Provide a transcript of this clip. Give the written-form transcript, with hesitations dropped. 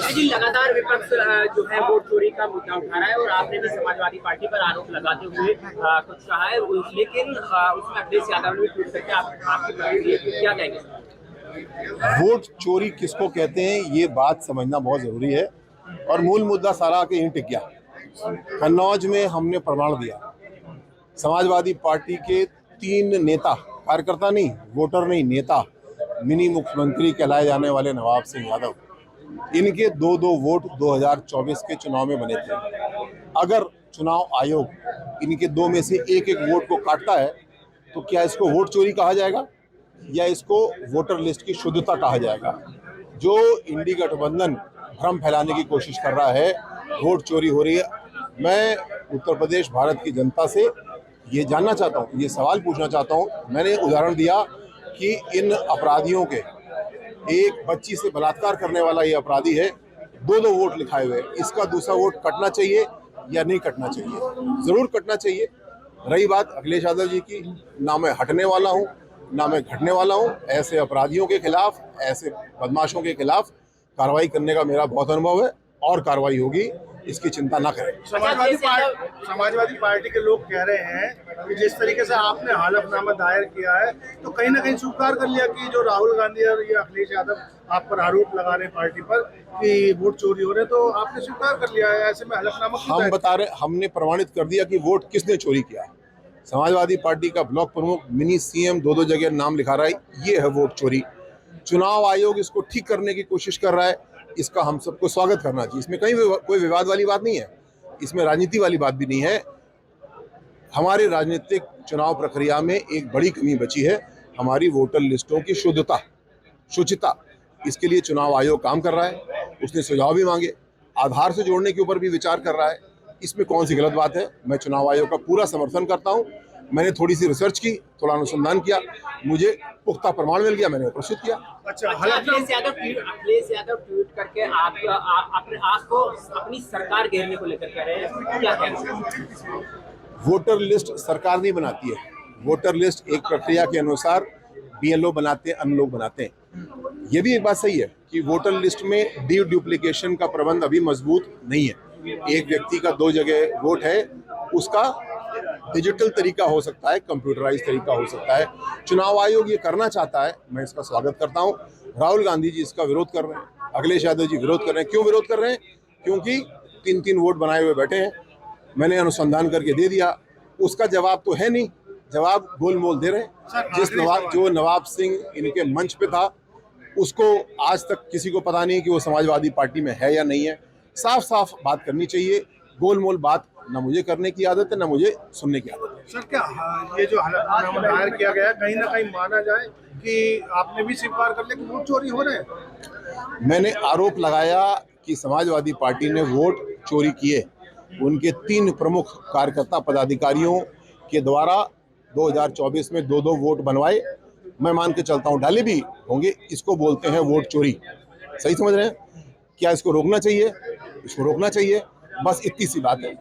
जी लगातार विपक्ष जो है वोट चोरी का मुद्दा उठा रहा है और आपने भी समाजवादी पार्टी पर आरोप लगाते हुए कुछ कहा है, लेकिन उसमें अखिलेश यादव ने भी ट्वीट करके आपकी प्रतिक्रिया दी। क्या कहेंगे? वोट चोरी किसको कहते हैं ये बात समझना बहुत जरूरी है और मूल मुद्दा सारा के यहीं टिक गया। कन्नौज में हमने प्रमाण दिया, समाजवादी पार्टी के 3 नेता, कार्यकर्ता नहीं, वोटर नहीं, नेता, मिनी मुख्यमंत्री कहलाए जाने वाले नवाब सिंह यादव, इनके 2-2 वोट 2024 के चुनाव में बने थे। अगर चुनाव आयोग इनके 2 में से एक वोट को काटता है तो क्या इसको वोट चोरी कहा जाएगा या इसको वोटर लिस्ट की शुद्धता कहा जाएगा? जो इंडी गठबंधन भ्रम फैलाने की कोशिश कर रहा है, वोट चोरी हो रही है। मैं उत्तर प्रदेश भारत की जनता से ये जानना चाहता हूँ, ये सवाल पूछना चाहता हूँ। मैंने उदाहरण दिया कि इन अपराधियों के, एक बच्ची से बलात्कार करने वाला ये अपराधी है, 2-2 वोट लिखाए हुए, इसका दूसरा वोट कटना चाहिए या नहीं कटना चाहिए? जरूर कटना चाहिए। रही बात अखिलेश यादव जी की, ना मैं हटने वाला हूँ ना मैं घटने वाला हूँ। ऐसे अपराधियों के खिलाफ, ऐसे बदमाशों के खिलाफ कार्रवाई करने का मेरा बहुत अनुभव है और कार्रवाई होगी, इसकी चिंता ना करें। समाजवादी पार्टी के लोग कह रहे हैं कि जिस तरीके से आपने हलफनामा दायर किया है तो कहीं ना कहीं स्वीकार कर लिया कि जो राहुल गांधी और ये अखिलेश यादव आप पर आरोप लगा रहे हैं पार्टी पर कि वोट चोरी हो रहे, तो आपने स्वीकार कर लिया है। ऐसे में हलफनामा हम बता रहे, हमने प्रमाणित कर दिया कि वोट किसने चोरी किया। समाजवादी पार्टी का ब्लॉक प्रमुख मिनी सीएम 2-2 जगह नाम लिखा रहा है, ये है वोट चोरी। चुनाव आयोग इसको ठीक करने की कोशिश कर रहा है, इसका हम सबको स्वागत करना चाहिए। इसमें कहीं कोई विवाद वाली बात नहीं है, इसमें राजनीति वाली बात भी नहीं है। हमारे राजनीतिक चुनाव प्रक्रिया में एक बड़ी कमी बची है, हमारी वोटर लिस्टों की शुद्धता, शुचिता। इसके लिए चुनाव आयोग काम कर रहा है, उसने सुझाव भी मांगे, आधार से जोड़ने के ऊपर भी विचार कर रहा है। इसमें कौन सी गलत बात है? मैं चुनाव आयोग का पूरा समर्थन करता हूं। मैंने थोड़ी सी रिसर्च की, थोड़ा अनुसंधान किया, मुझे पुख्ता प्रमाण मिल गया, मैंने प्रस्तुत किया। अच्छा, अखिलेश यादव ट्वीट करके आपको अपनी सरकार घेरने को लेकर कह रहे हैं, क्या कहेंगे? वोटर लिस्ट सरकार नहीं बनाती है, वोटर लिस्ट एक प्रक्रिया के अनुसार बीएलओ बनाते हैं, अन्य लोग बनाते हैं। ये भी एक बात सही है कि वोटर लिस्ट में डुप्लीकेशन का प्रबंध अभी मजबूत नहीं है। एक व्यक्ति का 2 जगह वोट है, उसका डिजिटल तरीका हो सकता है, कंप्यूटराइज तरीका हो सकता है। चुनाव आयोग ये करना चाहता है, मैं इसका स्वागत करता हूं। राहुल गांधी जी इसका विरोध कर रहे हैं, अखिलेश यादव जी विरोध कर रहे हैं। क्यों विरोध कर रहे हैं? क्योंकि 3-3 वोट बनाए हुए बैठे हैं। मैंने अनुसंधान करके दे दिया, उसका जवाब तो है नहीं, जवाब गोलमोल दे रहे हैं। जो नवाब सिंह इनके मंच पे था, उसको आज तक किसी को पता नहीं कि वो समाजवादी पार्टी में है या नहीं है। साफ साफ बात करनी चाहिए, गोलमोल बात ना मुझे करने की आदत है, ना मुझे सुनने की आदत है। सर, क्या ये जो हलफनामा दायर किया गया है कहीं ना कहीं माना जाए कि आपने भी स्वीकार कर लिया कि वोट चोरी हो रहे हैं? मैंने आरोप लगाया कि समाजवादी पार्टी ने वोट चोरी किए। उनके 3 प्रमुख कार्यकर्ता पदाधिकारियों के द्वारा 2024 में 2-2 वोट बनवाए। मैं मान के चलता हूँ डाले भी होंगे, इसको बोलते हैं वोट चोरी। सही समझ रहे हैं? क्या इसको रोकना चाहिए? इसको रोकना चाहिए, बस इतनी सी बात है।